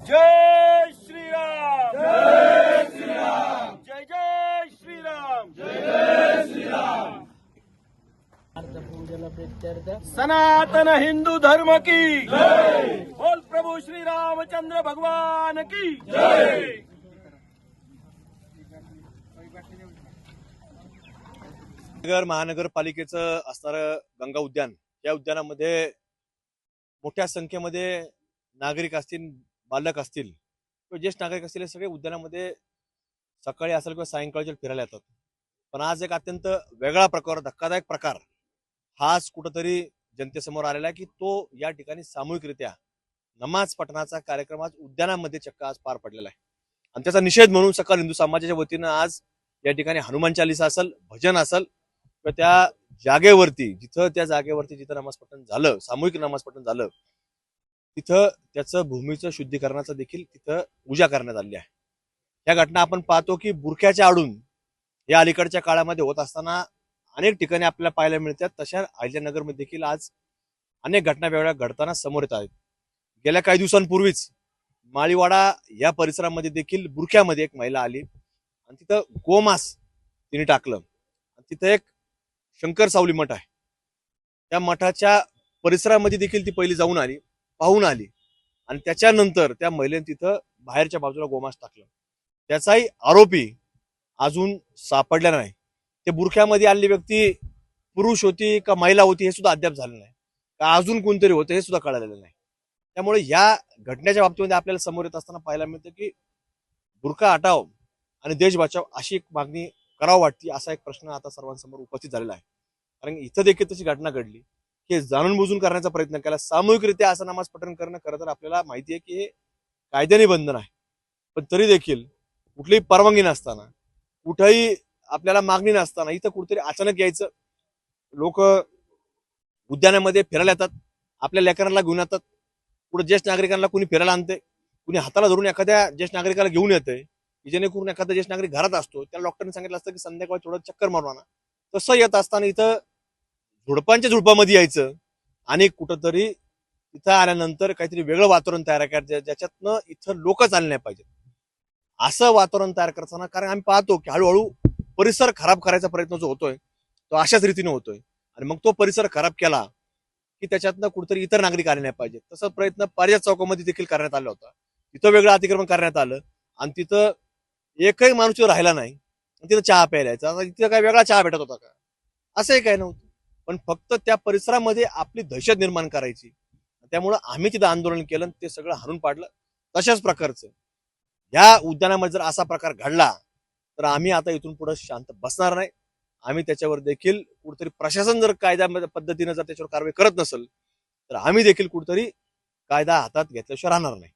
जय श्रीराम, जय श्रीराम, जय जय श्रीराम, जय श्रीराम। सनातन हिंदू धर्म की जय, बोल प्रभु श्री रामचंद्र भगवान की जय। नगर महानगरपालिकेचं असणारं गंगा उद्यान, या उद्यानामध्ये मोठ्या संख्येमध्ये नागरिक असतील, बालक असतील किंवा ज्येष्ठ नागरिक असतील, हे सगळे उद्यानामध्ये सकाळी असेल किंवा सायंकाळच्या फिरायला येतात. पण आज एक अत्यंत वेगळा प्रकार, धक्कादायक प्रकार हाच कुठंतरी जनतेसमोर आलेला आहे की तो या ठिकाणी सामूहिकरित्या नमाज पठणाचा कार्यक्रम आज उद्यानामध्ये चक्क आज पार पडलेला आहे. आणि त्याचा निषेध म्हणून सकल हिंदू समाजाच्या वतीनं आज या ठिकाणी हनुमान चालीसा असेल, भजन असेल किंवा त्या जागेवरती जिथं नमाज पठण झालं, सामूहिक नमाज पठण झालं, तिथं त्याचं भूमीचं शुद्धीकरणाचं देखील तिथं पूजा करण्यात आली आहे. या घटना आपण पाहतो की बुरख्याच्या आडून या अलीकडच्या काळामध्ये होत असताना अनेक ठिकाणी आपल्याला पाहायला मिळतात. तशा अहिल्यानगरमध्ये देखील आज अनेक घटना वेगळ्या घडताना समोर येत आहेत. गेल्या काही दिवसांपूर्वीच माळीवाडा या परिसरामध्ये देखील बुरख्यामध्ये एक महिला आली आणि तिथं गोमांस तिने टाकलं. तिथं एक शंकर सावली मठ आहे, त्या मठाच्या परिसरामध्ये देखील ती पहिली जाऊन आली, पाहून आली आणि त्याच्यानंतर त्या महिलेने तिथं बाहेरच्या बाजूला गोमांस टाकलं. त्याचाही आरोपी अजून सापडला नाही. ते बुरख्यामध्ये आलेली व्यक्ती पुरुष होती का महिला होती हे सुद्धा अद्याप झालं नाही, का अजून कोणतरी होतं हे सुद्धा कळालेलं नाही. त्यामुळे या घटनेच्या बाबतीमध्ये आपल्याला समोर येत असताना पाहायला मिळतं की बुरखा हटाव आणि देश बचाव अशी एक मागणी करावं वाटते, असा एक प्रश्न आता सर्वांसमोर उपस्थित झालेला आहे. कारण इथं देखील तशी घटना घडली की जाणून बुजून करण्याचा प्रयत्न केला, सामूहिकरित्या असं नमाज पठण करणं खरं तर आपल्याला माहिती आहे की हे कायद्याने बंधन आहे. पण तरी देखील कुठलीही परवानगी नसताना, कुठेही आपल्याला मागणी नसताना इथं कुठेतरी अचानक यायचं. लोक उद्यानामध्ये फिरायला येतात, आपल्या लेकरांना घेऊन येतात, पुढे ज्येष्ठ नागरिकांना कुणी फिरायला आणते, कुणी हाताला धरून एखाद्या ज्येष्ठ नागरिकाला घेऊन येतंय, जेणेकरून एखादा ज्येष्ठ नागरिक घरात असतो त्याला डॉक्टरने सांगितलं असतं की संध्याकाळी थोडं चक्कर मारून आणा. तसं येत असताना इथं झुडपांच्या झुडपामध्ये यायचं आणि कुठंतरी इथं आल्यानंतर काहीतरी वेगळं वातावरण तयार करायचं, ज्याच्यातनं इथं लोकच आले नाही पाहिजेत असं वातावरण तयार करताना. कारण आम्ही पाहतो की हळूहळू परिसर खराब करायचा प्रयत्न जो होतोय तो अशाच रीतीने होतोय. आणि मग तो परिसर खराब केला की त्याच्यातनं कुठेतरी इतर नागरिक आले नाही पाहिजेत. तसं प्रयत्न पारिजात चौकामध्ये देखील करण्यात आला होता. तिथं वेगळं अतिक्रमण करण्यात आलं आणि तिथं एकही माणूस राहिला नाही, तिथं चहा प्यायला यायचा. तिथं काय वेगळा चहा भेटत होता का? असंही काय नव्हतं. पण फक्त त्या परिसरामध्ये आपली दहशत निर्माण करायची, त्यामुळं आम्ही तिथं आंदोलन केलं, ते सगळं हाणून पाडलं. तशाच प्रकारचं या उद्यानामध्ये जर असा प्रकार घडला तर आम्ही आता इथून पुढे शांत बसणार नाही. आम्ही त्याच्यावर देखील कुठेतरी प्रशासन जर कायद्या पद्धतीने जर त्याच्यावर कारवाई करत नसेल तर आम्ही देखील कुठेतरी कायदा हातात घेतल्याशिवाय राहणार नाही.